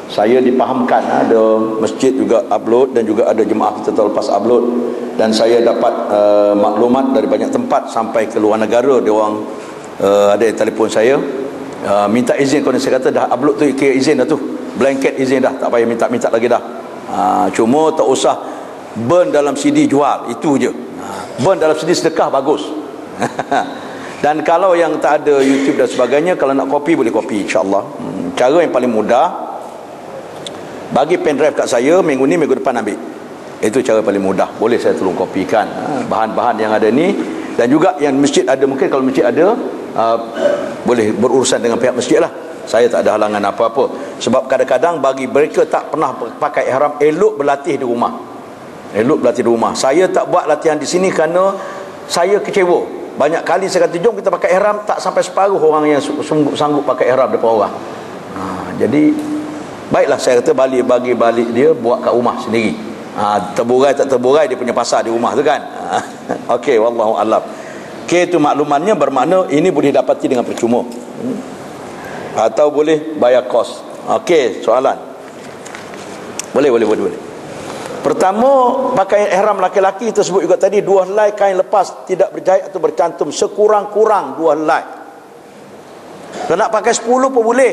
saya dipahamkan ada masjid juga upload dan juga ada jemaah kita terlepas upload, dan saya dapat maklumat dari banyak tempat sampai ke luar negara. Dia orang ada yang telefon saya, minta izin. Kalau saya kata dah upload tu kira izin dah tu, blanket izin dah, tak payah minta lagi dah. Cuma tak usah burn dalam CD jual, itu je. Burn dalam CD sedekah bagus. Dan kalau yang tak ada YouTube dan sebagainya, kalau nak copy boleh copy, insyaAllah. Cara yang paling mudah, bagi pendrive kat saya, minggu ni minggu depan ambil. Itu cara paling mudah. Boleh saya tolong kopikan bahan-bahan yang ada ni. Dan juga yang masjid ada, mungkin kalau masjid ada, boleh berurusan dengan pihak masjid lah. Saya tak ada halangan apa-apa. Sebab kadang-kadang bagi mereka tak pernah pakai ihram, elok berlatih di rumah. Elok berlatih di rumah. Saya tak buat latihan di sini kerana saya kecewa. Banyak kali saya kata jom kita pakai ihram, tak sampai separuh orang yang sanggup pakai ihram depan orang. Jadi baiklah, saya kata bagi balik dia buat kat rumah sendiri. Terburai tak terburai dia punya pasar di rumah tu kan. Okey, wallahu alam. Okey, itu maklumannya, bermakna ini boleh dapati dengan percuma. Atau boleh bayar kos. Okey, soalan. Boleh. Pertama, pakai ihram laki-laki tersebut juga tadi 2 helai kain lepas tidak berjahit atau bercantum, sekurang-kurang 2 helai. Kalau nak pakai 10 pun boleh.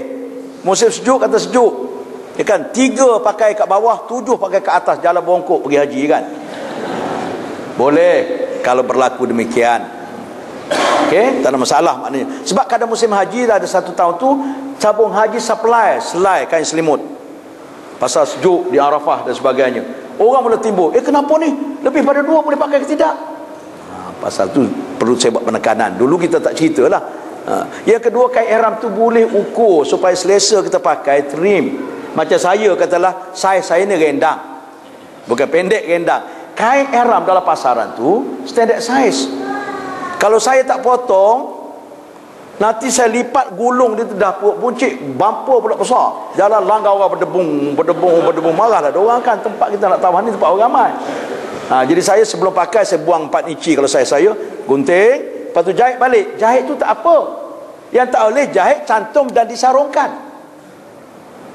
Musim sejuk kata sejuk. Ya kan, 3 pakai kat bawah, 7 pakai kat atas, jalan bongkok pergi haji kan. Boleh kalau berlaku demikian. Okey, tak ada masalah maknanya. Sebab kadang musim haji dah ada 1 tahun tu, cabung haji selai kain selimut. Pasal sejuk di Arafah dan sebagainya. Orang mula timbul, kenapa ni? Lebih pada 2 boleh pakai ke tidak? Pasal tu perlu saya buat penekanan. Dulu kita tak ceritalah. Yang kedua, kain ihram tu boleh ukur supaya selesa kita pakai, trim. Macam saya katalah, saiz saya ni rendang, bukan pendek, rendang. Kain ihram dalam pasaran tu standard saiz. Kalau saya tak potong, nanti saya lipat gulung dia tu dah puncik, bumper pula besar, jalan langgar orang berdebung, marahlah orang kan. Tempat kita nak tahu ni tempat orang ramai. Jadi saya sebelum pakai, saya buang 4 inci kalau saya gunting, lepas tu jahit balik. Jahit tu tak apa, yang tak boleh jahit cantum dan disarungkan.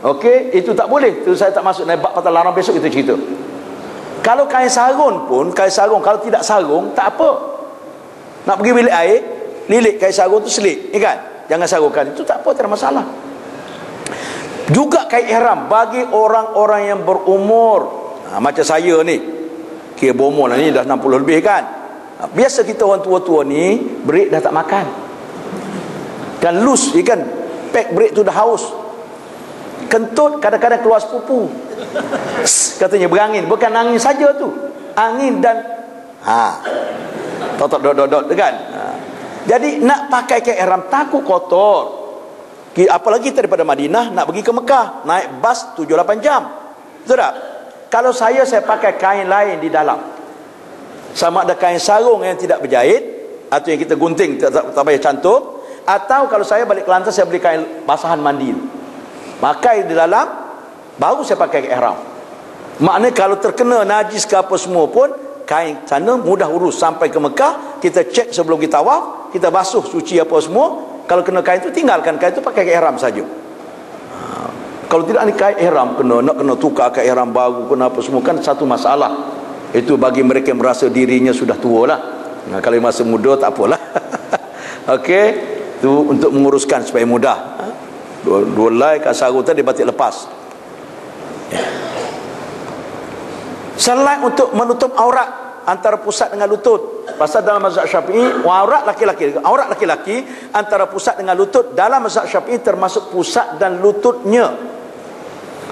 Okey, itu tak boleh. Itu saya tak masuk nebak patah larang, besok kita cerita. Kalau kain sarung pun, kalau tidak sarung tak apa. Nak pergi bilik air, lilit kain sarung tu selit, kan? Jangan sarungkan. Itu tak apa, tak ada masalah. Juga kain ihram bagi orang-orang yang berumur, macam saya ni, kira berumur lah ni, dah 60 lebih kan. Biasa kita orang tua-tua ni break dah tak makan, kan loose, kan? Pack break tu dah haus, kentut kadang-kadang keluar sepupu. Katanya berangin, bukan angin saja tu, angin dan dot kan. Jadi nak pakai kain ihram takut kotor. Apalagi kita daripada Madinah nak pergi ke Mekah, naik bas 7-8 jam. Betul tak? Kalau saya pakai kain lain di dalam, sama ada kain sarung yang tidak berjahit atau yang kita gunting tak payah cantum, atau kalau saya balik Kelantan, saya beli kain basahan mandi, pakai di dalam, baru saya pakai ihram. Maknanya kalau terkena najis ke apa semua pun, kain sana mudah urus. Sampai ke Mekah, kita cek sebelum kita tawaf, kita basuh, suci apa semua. Kalau kena kain tu, tinggalkan kain tu, pakai kain ihram saja. Kalau tidak, ni kain ihram nak kena tukar kain ihram baru, kena apa semua, kan satu masalah. Itu bagi mereka yang merasa dirinya sudah tua lah. Kalau masa muda tak apalah. Okey, itu untuk menguruskan supaya mudah. Dua helai kat sarung tadi batik lepas. Selain untuk menutup aurat antara pusat dengan lutut. Pasal dalam mazhab Syafi'i, aurat laki-laki antara pusat dengan lutut, dalam mazhab Syafi'i termasuk pusat dan lututnya.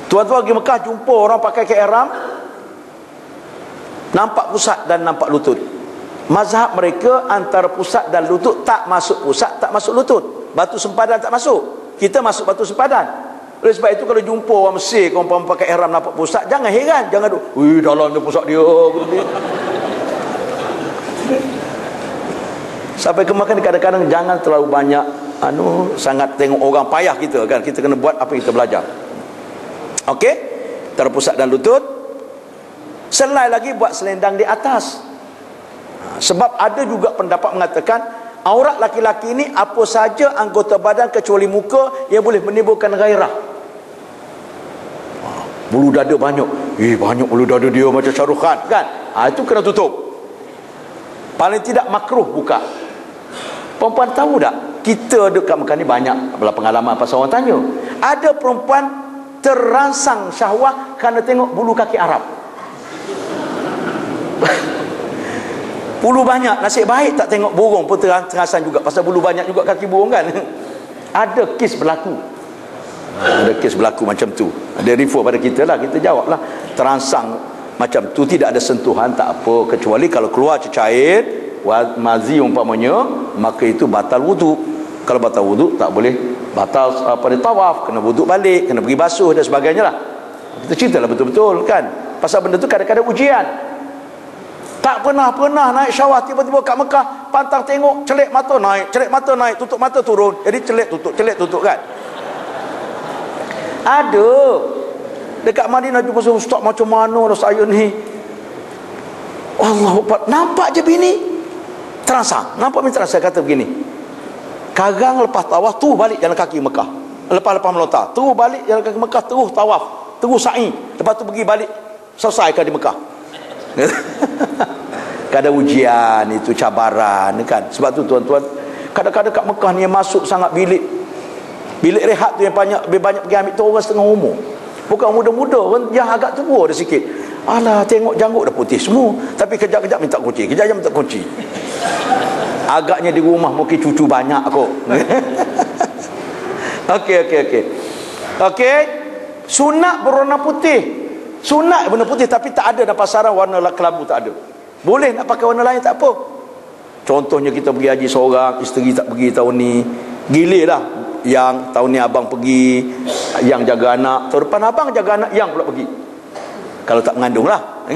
Tuan-tuan pergi Mekah jumpa orang pakai kain ihram, nampak pusat dan nampak lutut. Mazhab mereka antara pusat dan lutut tak masuk pusat, tak masuk lutut. Batu sempadan tak masuk. Kita masuk batu sempadan. Oleh sebab itu kalau jumpa orang Mesir, orang pakai ihram nampak pusat, jangan heran, jangan dalam dia pusat dia. Sampai ke Mekah kadang-kadang jangan terlalu banyak sangat tengok orang payah kita kan. Kita kena buat apa yang kita belajar. Okey, terpusat dan lutut. Selain lagi buat selendang di atas. Sebab ada juga pendapat mengatakan aurat laki-laki ini apa saja anggota badan kecuali muka yang boleh menimbulkan gairah. bulu dada banyak. Banyak bulu dada dia macam Shahrukh Khan kan. Itu kena tutup. Paling tidak makruh buka. Perempuan tahu tak? Kita dekat Mekah ni banyak pengalaman pasal orang tanya. Ada perempuan terangsang syahwat kerana tengok bulu kaki Arab. Bulu banyak, nasib baik tak tengok burung pun terangsang juga. Pasal bulu banyak juga kaki burung kan. Ada kes berlaku. Ada kes berlaku macam tu. Dia refer pada kita lah, kita jawab lah. Terangsang macam tu, tidak ada sentuhan, tak apa. Kecuali kalau keluar cecair mazi umpamanya, maka itu batal wuduk. Kalau batal wuduk tak boleh batal pada tawaf, kena wuduk balik, kena pergi basuh dan sebagainya lah. Kita ceritalah betul-betul kan. Pasal benda tu kadang-kadang ujian. Tak pernah naik syawah, tiba-tiba kat Mekah pantang tengok, celik mata naik, tutup mata turun. Jadi celik tutup kan. Ada dekat Madinah jumpa seorang ustaz, macam mana lah saya ni, Allah, nampak je bini terangsang, nampak bini terangsang. Kata begini, Karang lepas tawaf terus balik jalan kaki Mekah. Lepas melontar terus balik jalan kaki Mekah, terus tawaf, terus sa'i, lepas tu pergi balik, selesaikan di Mekah. Kadang ujian itu, cabaran kan. Sebab tu tuan-tuan, kadang-kadang kat Mekah ni yang masuk sangat bilik rehat tu yang lebih banyak pergi ambil tu orang setengah umur, bukan muda-muda, orang yang agak tua dah sikit. Alah, tengok janggut dah putih semua, tapi kejap-kejap minta kunci, kejap-kejap minta kunci. Agaknya di rumah mungkin cucu banyak kok. Okey. Sunat berwarna putih. Sunat warna putih, tapi tak ada dalam pasaran warna kelabu, tak ada. Boleh nak pakai warna lain, tak apa. Contohnya kita pergi haji seorang, isteri tak pergi tahun ni, gila lah. Yang tahun ni abang pergi, yang jaga anak, tahun depan abang jaga anak, yang pula pergi. Kalau tak mengandung lah.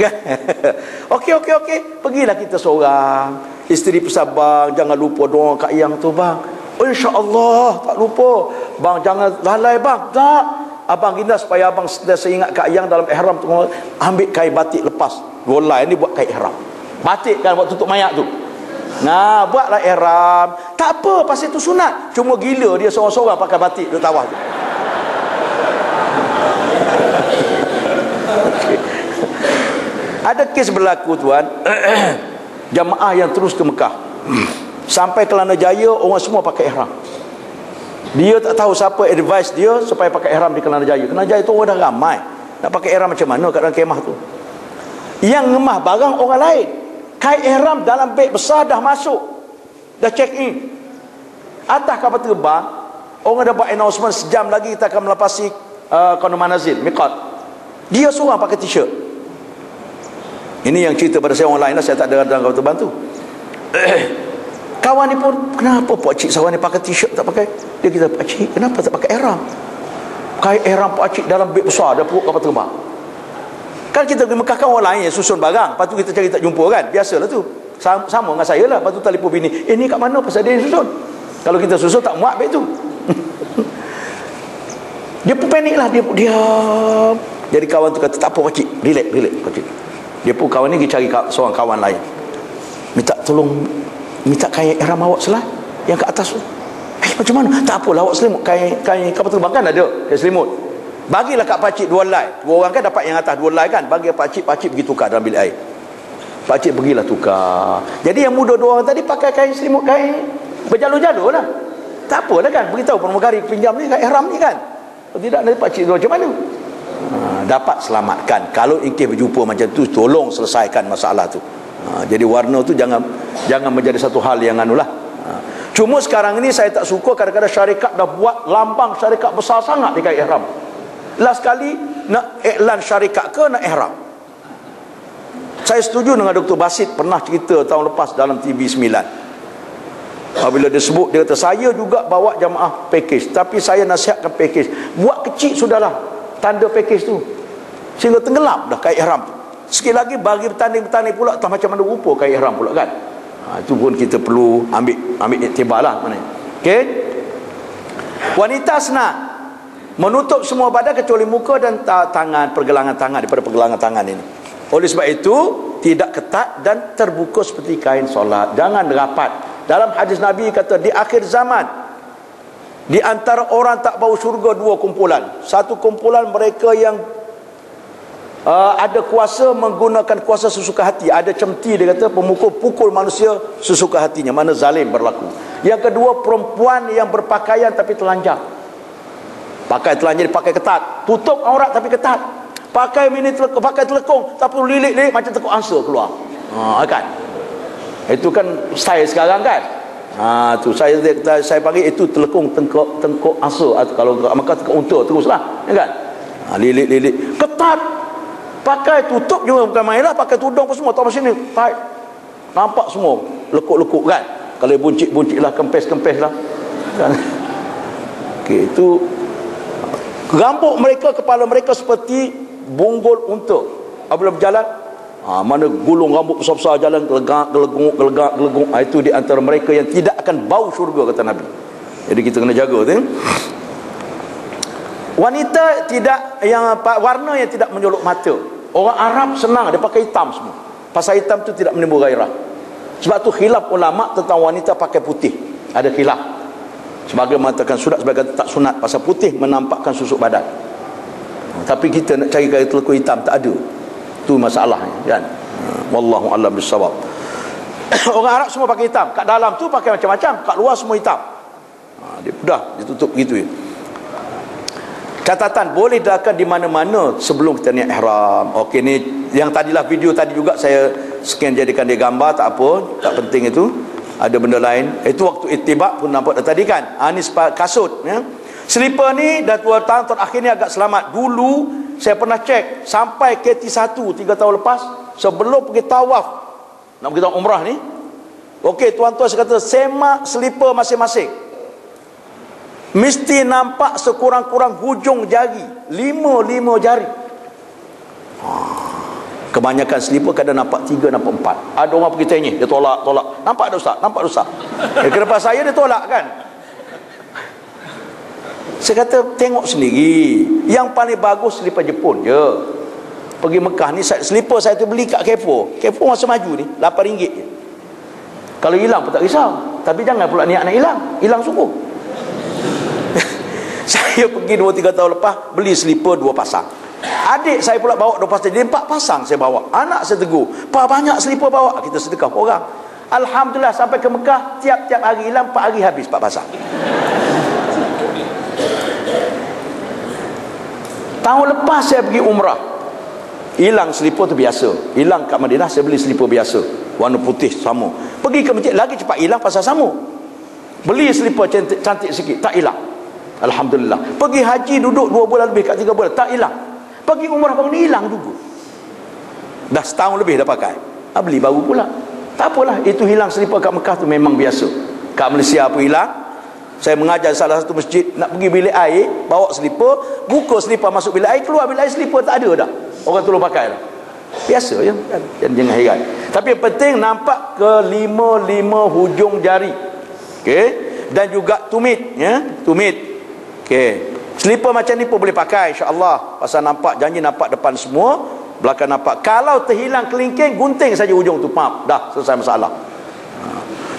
Okey. Pergilah kita seorang. Isteri pesan, bang jangan lupa doa kat yang tu bang. InsyaAllah tak lupa. Bang jangan lalai bang. Tak. Abang gina supaya abang sentiasa ingat kat yang dalam ihram tu, ambil kain batik lepas. Golai ni buat kain ihram. Batik kan buat tutup mayat tu. Nah, buatlah ihram. Tak apa, pasal itu sunat. Cuma gila dia seorang-seorang pakai batik duduk tawaf tu. Ada kes berlaku tuan. Jamaah yang terus ke Mekah, sampai ke Kelana Jaya, orang semua pakai ihram. Dia tak tahu siapa advice dia supaya pakai ihram di Kelana Jaya. Kelana Jaya tu orang dah ramai, nak pakai ihram macam mana kat dalam kemah tu. Yang ngemah barang orang lain. Kain ihram dalam beg besar dah masuk, dah check in. Atas kapal terbang, orang dah buat announcement, sejam lagi kita akan melepasi Qanu Manazil, miqat. Dia seorang pakai t-shirt. Ini yang cerita pada saya orang lain lah, saya tak ada dalam kapal terbang tu. Kawan ni pun, kenapa Pak Cik Sawan ni pakai t-shirt tak pakai? Dia kata, Pak Cik kenapa tak pakai ihram? Kain ihram Pak Cik dalam beg besar, dah perut kapal terbang. Kan kita pergi Mekah kan orang lain yang susun barang, lepas tu kita cari tak jumpa kan, biasalah tu. Sama dengan saya lah, lepas tu telefon bini, ni kat mana pasal dia susun. Kalau kita susun tak muat beg tu. Dia pun panik lah, dia pun diam. Jadi kawan tu kata, tak apa Pak Cik, relax Pak Cik. Dia pun kawan ni pergi cari seorang kawan lain, minta tolong, minta kain ihram awak selah yang kat atas tu. Macam mana? Tak apa lah, awak selimut kain kapal terbang kan ada kain selimut. Bagilah kat pakcik 2 helai. 2 orang kan dapat yang atas 2 helai kan. Bagi pakcik pergi tukar dalam bilik air. Pakcik pergilah tukar. Jadi yang muda 2 orang tadi pakai kain selimut, kain berjalur-jalur lah. Tak apa lah kan, beritahu pramugari pinjam ni kain ihram ni kan. Kalau tidak nanti pakcik macam mana? Dapat selamatkan. Kalau ingkir berjumpa macam tu, tolong selesaikan masalah tu. Jadi warna tu jangan menjadi satu hal yang anulah. Cuma sekarang ni saya tak suka, kadang-kadang syarikat dah buat lambang syarikat besar sangat di kain ihram. Last kali nak iklan syarikat ke nak ihram. Saya setuju dengan Dr. Basit, pernah cerita tahun lepas dalam TV9. Apabila dia sebut, dia kata saya juga bawa jamaah package, tapi saya nasihatkan package buat kecil sudahlah tanda package tu, sehingga tenggelam dah kain ihram tu. Sikit lagi bagi bertanding pula, tak macam mana rupa kain ihram pula kan. Itu pun kita perlu ambil iktibar lah. Okey. Wanita senang menutup semua badan kecuali muka dan tangan, pergelangan tangan, daripada pergelangan tangan ini. Oleh sebab itu tidak ketat dan terbuka seperti kain solat. Jangan rapat. Dalam hadis Nabi kata, di akhir zaman di antara orang tak bau syurga 2 kumpulan. Satu kumpulan mereka yang ada kuasa menggunakan kuasa sesuka hati. Ada cemti, dia kata, pukul manusia sesuka hatinya, mana zalim berlaku. Yang kedua, perempuan yang berpakaian tapi telanjang. Pakai telanjang, pakai ketat, tutup aurat tapi ketat. Pakai pakai telekung tapi lilik-lilik macam tekuk angsa keluar. Kan? Itu kan style sekarang kan? Tu saya panggil itu telekung tengkuk angsa, atau kalau maka tekuk unta teruslah, ya kan? Lilik-lilik ketat. Pakai tutup juga bukan main lah, pakai tudung pun semua tak macam ni, tight. Nampak semua lekuk-lekuk kan? Kalau buncit-buncit lah, kempes-kempes lah kan? Okey, itu rambut mereka, kepala mereka seperti bonggol unta. Apabila berjalan, mana gulung rambut besar-besar, jalan gelegak. Itu di antara mereka yang tidak akan bau syurga, kata Nabi. Jadi kita kena jaga tu. Wanita tidak, yang warna yang tidak menyolok mata. Orang Arab senang, dia pakai hitam semua. Pasal hitam tu tidak menimbul gairah. Sebab tu khilaf ulama tentang wanita pakai putih. Ada khilaf. Sebagai mengatakan sunat, sebagai tak sunat. Pasal putih menampakkan susuk badan. Tapi kita nak cari gaya telekung hitam, tak ada. Tu masalahnya kan. Wallahu a'lam bissawab. Orang Arab semua pakai hitam. Kat dalam tu pakai macam-macam, kat luar semua hitam. Dia dah ditutup begitu ya. Catatan, boleh dilakukan di mana-mana sebelum kita niat ihram. Okey, ni yang tadilah video tadi juga saya scan jadikan dia gambar, tak apa, tak penting itu. Ada benda lain. Itu waktu itibak pun nampak dah tadi kan. Ni kasut ya. Slipper ni dah 2 tahun terakhir ni agak selamat. Dulu saya pernah cek sampai KT1 3 tahun lepas, sebelum pergi tawaf, nak pergi tawaf umrah ni. Okey, tuan-tuan, saya kata semak slipper masing-masing. Mesti nampak sekurang-kurang hujung jari, 5 jari. Kebanyakan slipper kadang nampak 3, nampak 4. Ada orang pergi tanya, dia tolak. Nampak tak ustaz? Nampak tak ustaz? Kenapa saya dia tolak kan? Saya kata tengok sendiri. Yang paling bagus slipper Jepun je. Pergi Mekah ni, slipper saya tu beli kat Kepo masa maju ni RM8 je. Kalau hilang pun tak risau. Tapi jangan pula niat nak hilang sungguh. Saya pergi 2-3 tahun lepas, beli slipper 2 pasang. Adik saya pula bawa 2 pasang, jadi 4 pasang saya bawa. Anak saya tegur, "Pa, banyak slipper bawa." Kita sedekah orang. Alhamdulillah, sampai ke Mekah, tiap-tiap hari hilang, 4 hari habis 4 pasang. Tahun lepas saya pergi umrah, hilang slipper tu biasa. Hilang kat Madinah, saya beli slipper biasa, warna putih sama. Pergi ke masjid lagi cepat hilang pasal sama. Beli slipper cantik sikit, tak hilang. Alhamdulillah. Pergi haji duduk 2 bulan lebih, kat 3 bulan, tak hilang. Pergi umrah baru ni hilang juga. Dah setahun lebih dah pakai. Beli baru pula. Tak apalah, itu hilang slipper kat Mekah tu memang biasa. Kat Malaysia pun hilang. Saya mengajar salah satu masjid, nak pergi bilik air, bawa slipper, buka slipper masuk bilik air, keluar bilik air slipper tak ada dah. Orang tolong pakai lah. Biasa je kan? Jangan heran. Tapi yang penting nampak ke 5 hujung jari. Okey? Dan juga tumit ya, tumit. Okey. Slipper macam ni pun boleh pakai insya-Allah. Pasal nampak, janji nampak depan semua, belakang nampak. Kalau terhilang kelingking, gunting saja hujung tu, pap, dah selesai masalah.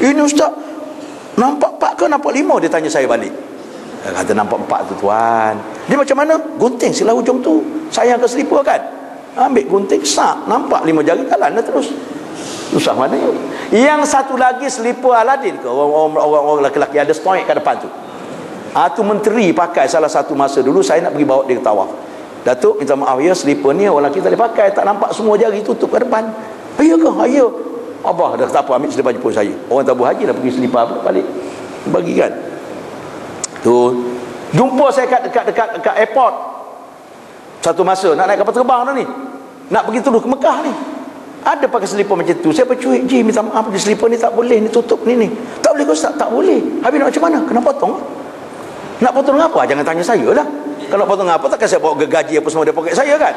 Ini ustaz, nampak 4 ke nampak 5? Dia tanya saya balik. Dia kata nampak 4 tu tuan. Dia macam mana? Gunting sila hujung tu. Sayang ke slipper kan? Ambil gunting, sak, nampak 5 jari, jalan dah terus. Susah mana ya? Yang satu lagi slipper Aladin ke? Orang lelaki ada stoik kat depan tu. Tu menteri pakai salah satu masa dulu, saya nak pergi bawa dia ke tawaf. Datuk minta maaf ya, slipper ni orang lelaki tak boleh pakai, tak nampak semua jari tutup kat depan. Ya ke? Ya. Abah dah tak apa, ambil slipper Jepun saya. Orang tabu haji dah pergi slipper balik bagi kan. Tu jumpa saya dekat airport satu masa, nak naik kapal terbang dah ni, nak pergi terus ke Mekah ni. Ada pakai slipper macam tu. Saya bercuit, "Ji, minta maaf, di slipper ni tak boleh, ni tutup ni." "Tak boleh ke ustaz?" "Tak boleh." "Habis nak macam mana?" "Kena potong." "Nak potong apa?" "Jangan tanya saya lah. Kalau potong apa, takkan saya bawa gaji apa semua dia poket saya kan."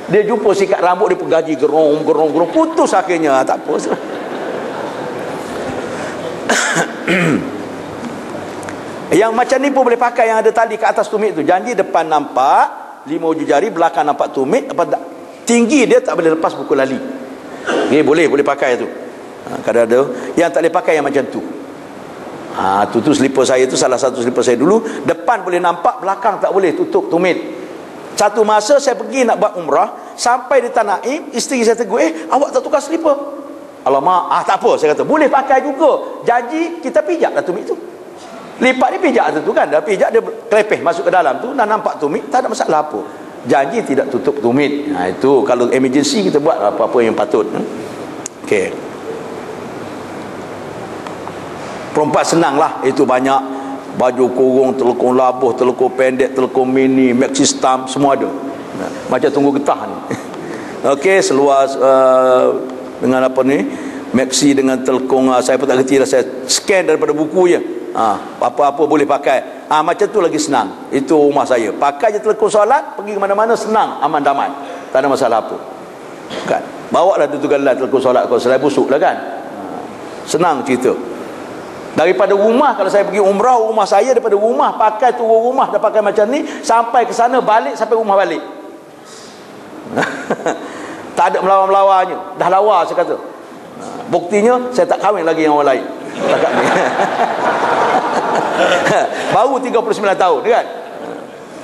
Dia jumpa sikat rambut, dia gaji gerong, putus akhirnya. Tak apa. Yang macam ni pun boleh pakai, yang ada tali kat atas tumit tu. Janji depan nampak 5 hujung jari, belakang nampak tumit, tinggi dia tak boleh lepas buku lali. Boleh pakai tu. Kadang ada yang tak boleh pakai yang macam tu. Tu slipper saya tu, salah satu slipper saya dulu. Depan boleh nampak, belakang tak boleh, tutup tumit. Satu masa saya pergi nak buat umrah, sampai di Tanah Naim, isteri saya tegur, awak tak tukar slipper? Alamak, tak apa, saya kata, boleh pakai juga. Janji kita pijak lah tumit tu. Lipat ni pijak tu kan, dah pijak dia kelepeh masuk ke dalam tu, dah nampak tumit, tak ada masalah apa. Janji tidak tutup tumit. Itu kalau emergency kita buat apa-apa yang patut. Okey. Perempuan senang lah, itu banyak baju kurung, telekung labuh, telekung pendek, telekung mini, maxi stam, semua ada. Macam tunggu getah ni. Okey, seluar dengan apa ni, maxi dengan telekung, saya pun tak kerti lah, saya scan daripada buku je. Apa-apa boleh pakai. Macam tu lagi senang. Itu rumah saya. Pakai je telekung solat, pergi ke mana-mana senang, aman damai. Tak ada masalah apa. Kan? Bawa lah tu galah telekung solat, kalau selai busuk lah kan. Senang cerita. Daripada rumah, kalau saya pergi umrah, rumah saya daripada rumah, pakai turun rumah dah pakai macam ni, sampai ke sana balik, sampai rumah balik. Tak ada melawa-melawanya. Dah lawa saya kata. Buktinya saya tak kahwin lagi dengan orang lain. Takat ni. Baru 39 tahun kan.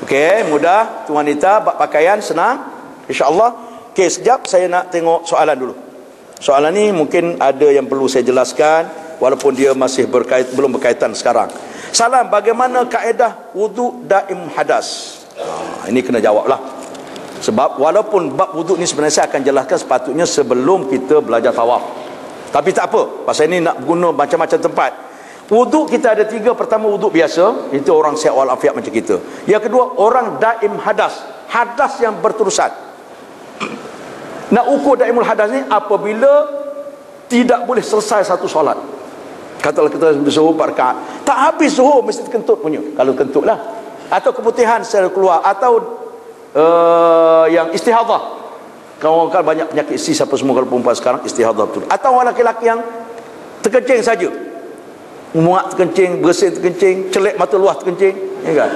Okey, mudah tu wanita pakaian senang insya-Allah. Okey, sekejap saya nak tengok soalan dulu. Soalan ni mungkin ada yang perlu saya jelaskan walaupun dia masih belum berkaitan sekarang. Salam, bagaimana kaedah wuduk daim hadas? Ini kena jawablah. Sebab walaupun bab wuduk ni sebenarnya saya akan jelaskan sepatutnya sebelum kita belajar tawaf. Tapi tak apa, pasal ini nak guna macam-macam tempat. Wuduk kita ada 3. Pertama, wuduk biasa, itu orang sihat walafiat macam kita. Yang kedua, orang daim hadas, hadas yang berterusan. Nak ukur daimul hadas ni apabila tidak boleh selesai satu solat. Katalah kita zuhur 4 rakaat, tak habis zuhur mesti kentut punya. Kalau kentut lah, atau keputihan secara keluar, atau yang istihadah. Kalau kan banyak penyakit isi apa semua, kalau perempuan sekarang istihadah betul. Atau orang lelaki yang terkencing saja, muak terkencing, bersin terkencing, celik mata luah terkencing, ya kan?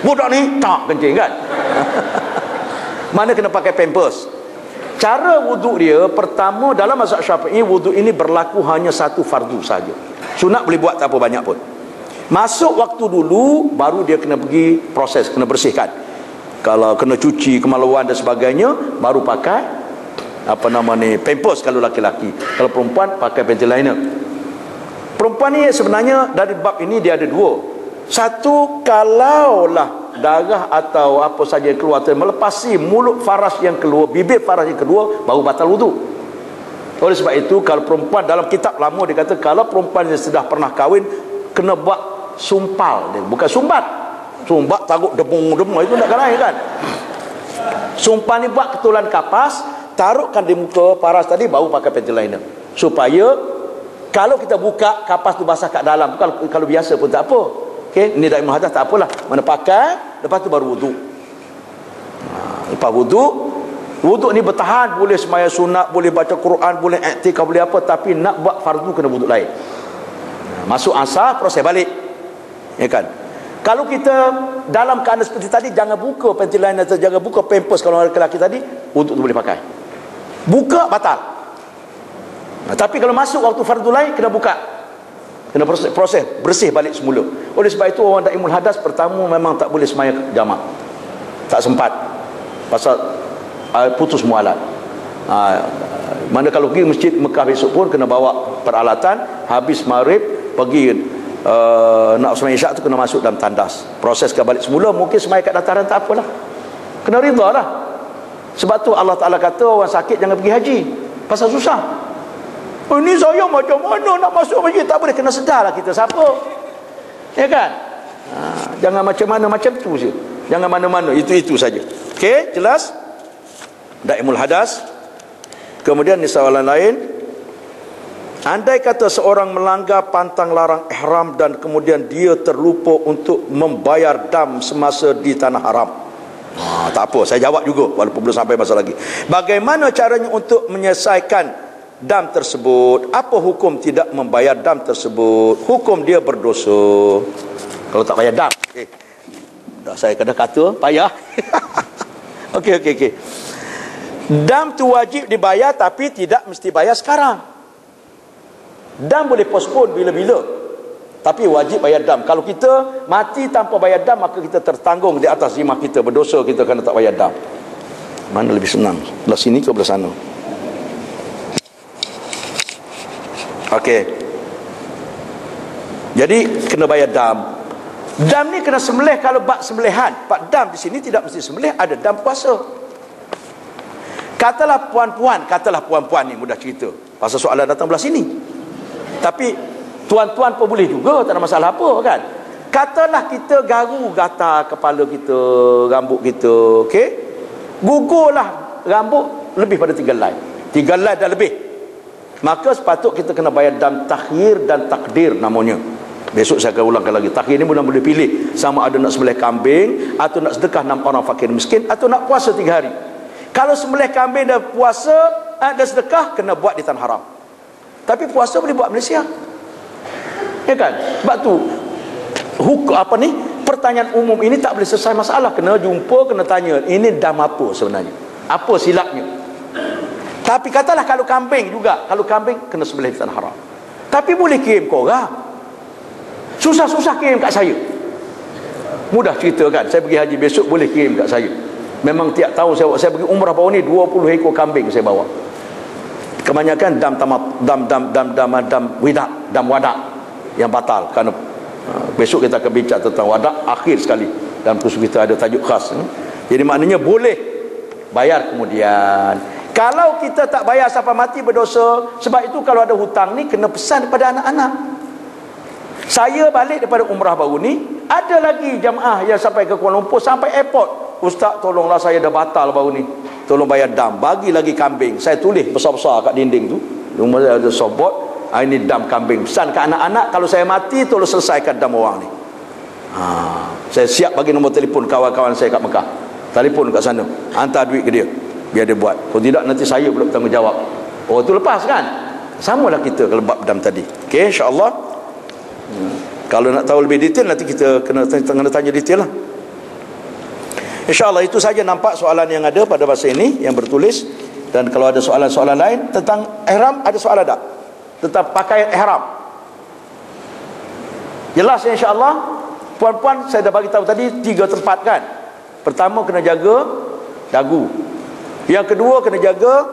Budak ni tak kencing kan? Mana kena pakai pampers. Cara wuduk dia, pertama dalam mazhab Syafi'i, wuduk ini berlaku hanya satu fardu saja. Sunat boleh buat tak apa banyak pun. Masuk waktu dulu, baru dia kena pergi proses, kena bersihkan. Kalau kena cuci, kemaluan dan sebagainya, baru pakai apa nama ni, pampers kalau laki-laki. Kalau perempuan pakai panty liner. Perempuan ni sebenarnya dari bab ini dia ada 2. Satu, kalaulah darah atau apa saja yang keluar melepasi mulut faras yang keluar, bibir faras yang kedua, baru batal wuduk. Oleh sebab itu, kalau perempuan, dalam kitab lama dia kata, kalau perempuan yang sudah pernah kahwin, kena buat sumpal dia, bukan sumbat. Sumbat taruh debung-debung itu tak lain kan. Sumpah ni buat ketulan kapas, taruhkan di muka paras tadi, baru pakai panty liner. Supaya kalau kita buka, kapas tu basah kat dalam. Kalau biasa pun tak apa. Okey, ini daim hadas tak apalah. Mana pakai, lepas tu baru wuduk. Lepas wuduk ni bertahan, boleh sembahyang sunat, boleh baca Quran, boleh iktikaf, boleh apa, tapi nak buat fardu kena wuduk lain. Masuk asar, proses balik. Ya kan? Kalau kita dalam keadaan seperti tadi, jangan buka panty liner atau jangan buka pampers. Kalau lelaki tadi, untuk tu boleh pakai. Buka, batal. Tapi kalau masuk waktu fardu lain, kena buka. Kena proses bersih balik semula. Oleh sebab itu, orang daimul hadas pertama memang tak boleh sembahyang jamak. Tak sempat. Pasal putus mualat. Mana kalau pergi masjid Mekah besok pun, kena bawa peralatan. Habis maghrib, pergi nak sembahyang isyak tu kena masuk dalam tandas, proses ke balik semula. Mungkin sembahyang kat dataran tak apalah, kena rida lah. Sebab tu Allah Ta'ala kata orang sakit jangan pergi haji, pasal susah. Ini saya macam mana nak masuk masjid, tak boleh, kena sedarlah kita siapa, ya kan? Jangan macam mana macam tu je, jangan mana-mana, itu saja. Okey, jelas daimul hadas. Kemudian ni soalan lain. Andai kata seorang melanggar pantang larang ihram dan kemudian dia terlupa untuk membayar dam semasa di tanah haram. Tak apa, saya jawab juga walaupun belum sampai masa lagi. Bagaimana caranya untuk menyelesaikan dam tersebut? Apa hukum tidak membayar dam tersebut? Hukum dia berdosa kalau tak bayar dam. Dah saya kena kata payah. Okey. Dam tu wajib dibayar, tapi tidak mesti bayar sekarang. Dam boleh postpone bila-bila. Tapi wajib bayar dam. Kalau kita mati tanpa bayar dam, maka kita tertanggung di atas zimah kita, berdosa kita kerana tak bayar dam. Mana lebih senang, belah sini ke belah sana? Okey. Jadi kena bayar dam. Dam ni kena sembelih kalau bab sembelihan. Pak dam di sini tidak mesti sembelih, ada dam puasa. Katalah puan-puan ni mudah cerita. Pasal soalan datang belah sini. Tapi tuan-tuan pun boleh juga, tak ada masalah apa kan. Katalah kita garu gatal kepala kita, rambut kita, okey? Gugurlah rambut lebih pada 3 helai. 3 helai dah lebih. Maka sepatut kita kena bayar dam takhir dan takdir namanya. Besok saya akan ulangkan lagi. Takhir ni boleh pilih sama ada nak sembelih kambing, atau nak sedekah 6 orang fakir miskin, atau nak puasa 3 hari. Kalau sembelih kambing dan puasa dan sedekah, kena buat di tanah haram. Tapi puasa boleh buat Malaysia. Ya kan? Sebab tu pertanyaan umum ini tak boleh selesai masalah. Kena jumpa, kena tanya, ini dam apa sebenarnya? Apa silapnya? Tapi katalah kalau kambing juga, kalau kambing kena sembelih di tanah haram. Tapi boleh kirim ke orang. Susah-susah kirim kat saya. Mudah cerita kan. Saya pergi haji besok, boleh kirim kat saya. Memang tiap tahun saya pergi umrah baru ni 20 ekor kambing saya bawa. Kebanyakan dam wadak yang batal. Kerana besok kita akan bincang tentang wadak akhir sekali. Dalam kursus kita ada tajuk khas. Jadi maknanya boleh bayar kemudian. Kalau kita tak bayar sampai mati berdosa. Sebab itu kalau ada hutang ni kena pesan kepada anak-anak. Saya balik daripada umrah baru ni, ada lagi jamaah yang sampai ke Kuala Lumpur, sampai airport, "Ustaz, tolonglah saya dah batal baru ni, tolong bayar dam." Bagi lagi kambing. Saya tulis besar-besar kat dinding tu, rumah saya ada softboard, ini dam kambing. Pesan ke anak-anak, kalau saya mati tolong selesaikan dam orang ni. Saya siap bagi nombor telefon kawan-kawan saya kat Mekah. Telefon kat sana, hantar duit ke dia, biar dia buat. Kalau tidak nanti saya pula bertanggungjawab. Oh, tu lepas kan? Samalah kita kalau bab dam tadi. Okey, insya-Allah. Kalau nak tahu lebih detail, nanti kita kena tanya detail lah. InsyaAllah itu saja nampak soalan yang ada pada masa ini yang bertulis. Dan kalau ada soalan-soalan lain tentang ihram, ada soalan tak? Tentang pakaian ihram. Jelas insyaAllah. Puan-puan saya dah bagi tahu tadi 3 tempat kan. Pertama kena jaga dagu. Yang kedua kena jaga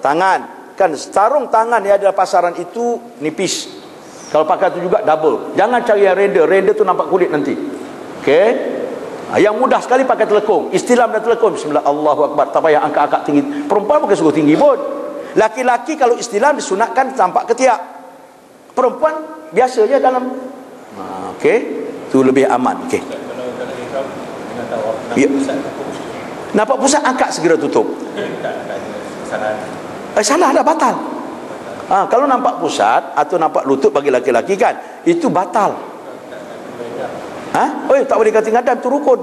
tangan. Kan sarung tangan yang ada pasaran itu nipis. Kalau pakai tu juga double. Jangan cari yang render. Render tu nampak kulit nanti. Okey. Yang mudah sekali pakai telekung. Istilam dan telekung. Bismillah, Allahu Akbar. Tak payah angkat-angkat tinggi. Perempuan bukan suruh tinggi pun. Laki-laki kalau istilam disunatkan tampak ketiak. Perempuan biasa je dalam. Okey. Tu lebih aman. Okey. Ya. Nampak pusat, angkat segera tutup. Salah dah, batal. Kalau nampak pusat atau nampak lutut bagi laki-laki kan, itu batal. Tak boleh kata ngadam, itu rukun.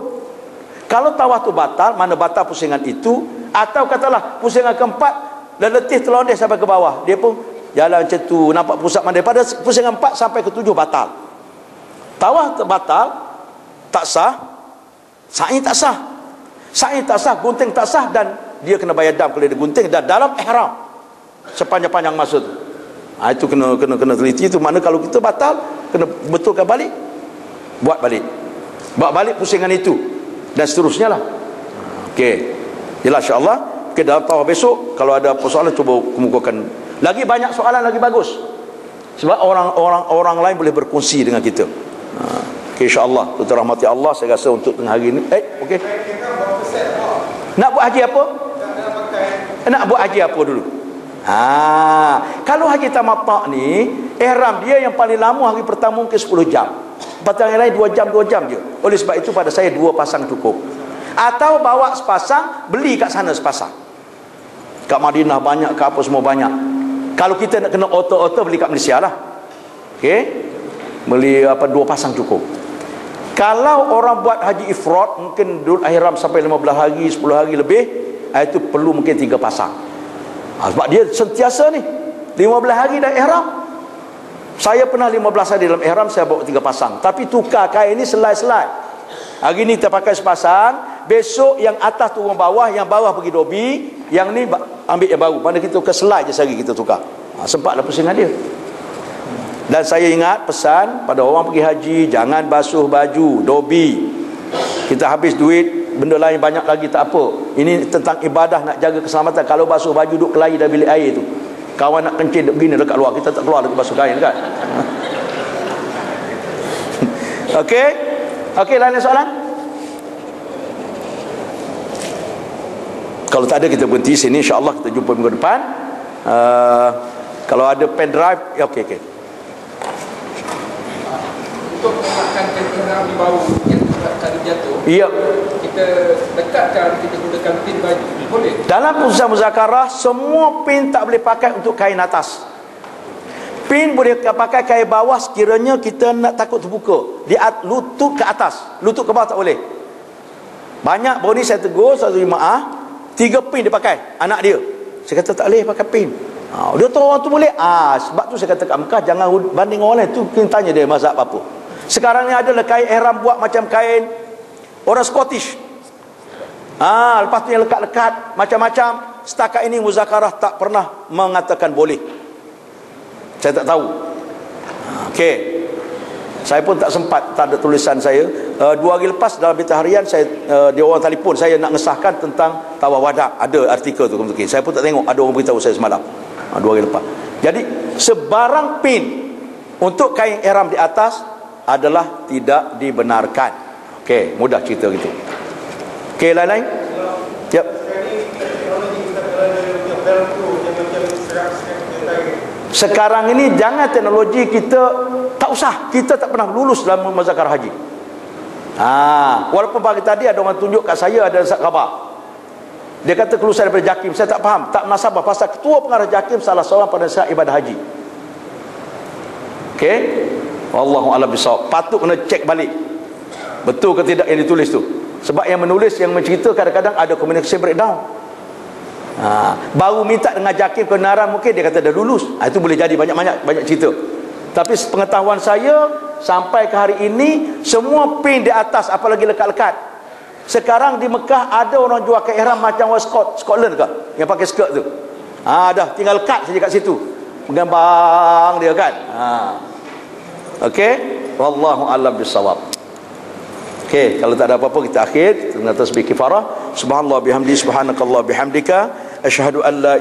Kalau tawaf tu batal, mana batal pusingan itu, atau katalah pusingan keempat dan letih terlondeh sampai ke bawah, dia pun jalan macam tu, nampak pusat mana, pada pusingan 4 sampai ke 7 batal. Tawaf batal, tak sah. Sa'i tak sah. Sa'i tak sah, gunting tak sah, dan dia kena bayar dam kalau dia gunting, dan dalam ihram sepanjang-panjang masa tu. Itu kena teliti. Itu makna kalau kita batal, kena betulkan balik, buat balik pusingan itu, dan seterusnya lah. Okey, jelas insyaAllah. Okey, dalam tawaf besok kalau ada persoalan cuba kemukakan. Lagi banyak soalan lagi bagus, sebab orang lain boleh berkongsi dengan kita. Okey, insyaAllah. Tuan rahmati Allah, saya rasa untuk tengah hari ni okey. Nak buat haji apa? Nak buat haji apa dulu? Kalau haji tamattu' ni, ihram dia yang paling lama hari pertama mungkin 10 jam. Lepas yang lain 2 jam je. Oleh sebab itu pada saya 2 pasang cukup. Atau bawa sepasang, beli kat sana sepasang. Kat Madinah banyak, kat apa semua banyak. Kalau kita nak kena auto beli kat Malaysia lah. Okey. Beli 2 pasang cukup. Kalau orang buat haji ifrad, mungkin ihram sampai 15 hari, 10 hari lebih, itu perlu mungkin 3 pasang. Sebab dia sentiasa ni 15 hari dah ihram. Saya pernah 15 hari dalam ihram, saya bawa 3 pasang. Tapi tukar kain ni selai-selai. Hari ni kita pakai sepasang, besok yang atas turun bawah, yang bawah pergi dobi, yang ni ambil yang baru. Mana kita tukar selai je sehari kita tukar. Sempatlah pusingan dia. Dan saya ingat pesan pada orang pergi haji, jangan basuh baju, dobi. Kita habis duit, benda lain banyak lagi tak apa. Ini tentang ibadah, nak jaga keselamatan. Kalau basuh baju duduk kelahi dalam bilik air tu, kawan nak kencing begini dekat luar, kita tak keluar dekat basuh kain kan. Okey. Okey, lain soalan? Kalau tak ada kita berhenti sini, insya-Allah kita jumpa minggu depan. Kalau ada pen drive, ya okey. Untuk memakan ihram di bawah yang tadi jatuh, Ya. kita dekatkan, kita gunakan pin baju, boleh? Dalam putusan muzakarah, semua pin tak boleh pakai untuk kain atas. Pin boleh pakai kain bawah sekiranya kita nak takut terbuka. Di lutut ke atas, lutut ke bawah tak boleh. Banyak baru ni saya tegur satu jemaah, 3 pin dia pakai, anak dia. Saya kata tak boleh pakai pin. Dia tahu orang tu boleh. Sebab tu saya kata kat Mekah, jangan banding orang lain. Tu kena tanya dia mazhab apa. Sekarang ni adalah kain ihram buat macam kain orang Scottish. Lepas tu yang lekat-lekat macam-macam. Setakat ini muzakarah tak pernah mengatakan boleh. Saya tak tahu. Okey. Saya pun tak sempat, tak ada tulisan saya. 2 hari lepas dalam berita harian saya, dia orang telefon saya nak ngesahkan tentang tawaf wada. Ada artikel tu. Okay. Saya pun tak tengok, ada orang beritahu saya semalam. 2 hari lepas. Jadi sebarang pin untuk kain ihram di atas adalah tidak dibenarkan. Okey, mudah cerita gitu. Okey, lain-lain? Yep. Sekarang ini jangan teknologi kita, tak usah, kita tak pernah lulus dalam muzakarah haji. Walaupun pagi tadi ada orang tunjuk kat saya, ada khabar. Dia kata kelulusan daripada JAKIM. Saya tak faham, tak munasabah, pasal ketua pengarah JAKIM salah seorang pada saat ibadah haji. Okey, wallahu a'lam bissawab. Patut kena cek balik betul ke tidak yang ditulis tu. Sebab yang menulis, yang mencerita kadang-kadang ada communication breakdown. Baru minta dengan JAKIM kebenaran, mungkin dia kata dah lulus. Itu boleh jadi banyak cerita. Tapi pengetahuan saya sampai ke hari ini, semua pin di atas, apalagi lekat-lekat. Sekarang di Mekah ada orang jual kain ihram macam orang Scotland ke, yang pakai skirt tu. Dah tinggal lekat saja kat situ, penggambang dia kan. Okey, wallahu a'lam bissawab. Okey, kalau tak ada apa-apa kita akhir dengan tasbih kifarah. Subhanallah bihamdi, subhanakallah bihamdika, asyhadu an la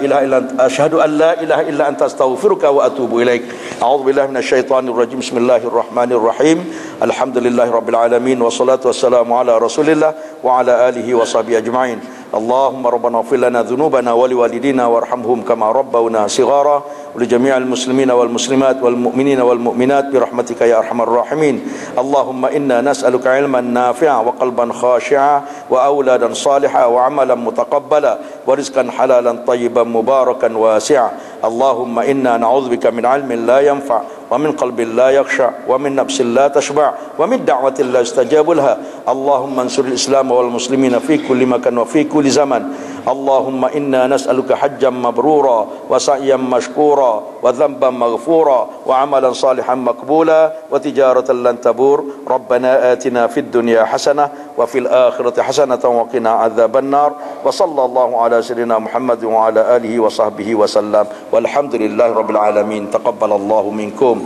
ilaha illa anta astaghfiruka wa atubu ilaik. A'udzu billahi minasyaitonir rajim. Bismillahirrahmanirrahim. Alhamdulillahirabbil alamin, wassalatu wassalamu ala Rasulillah wa ala alihi wa sahbihi ajma'in. Allahumma rabbana ighfir lana dhunubana wa liwalidina warhamhum kama rabbawna shighara wa li jami'il muslimina wal muslimat wal mu'minina wal mu'minat bi rahmatika ya arhamar rahimin. Allahumma inna nas'aluka ilman nafi'a wa qalban khashi'a wa auladan salihah wa amalan mutaqabbala wa rizqan halalan tayyiban mubarakan wasi'a. Allahumma inna na'udzubika min 'ilmin la yanfa' wa min qalbin la yakhsha wa min nafsin la tashba' wa min da'watin la yustajabu laha. Allahumma ansuril islam wal muslimina fi kulli makan wa fi kulli zaman. Allahumma inna nas'aluka hajjan mabrura wa sa'yan mashkura wa dhanban maghfura wa amalan salihan maqbula wa tijaratan lan tabur. Rabbana atina fid dunya hasanah wa fil akhirati hasanatan wa qina adzaban nar. Wa sallallahu ala sayyidina Muhammad wa ala alihi wa sahbihi wa sallam. Walhamdulillahi rabbil alamin. Taqabbalallahu minkum.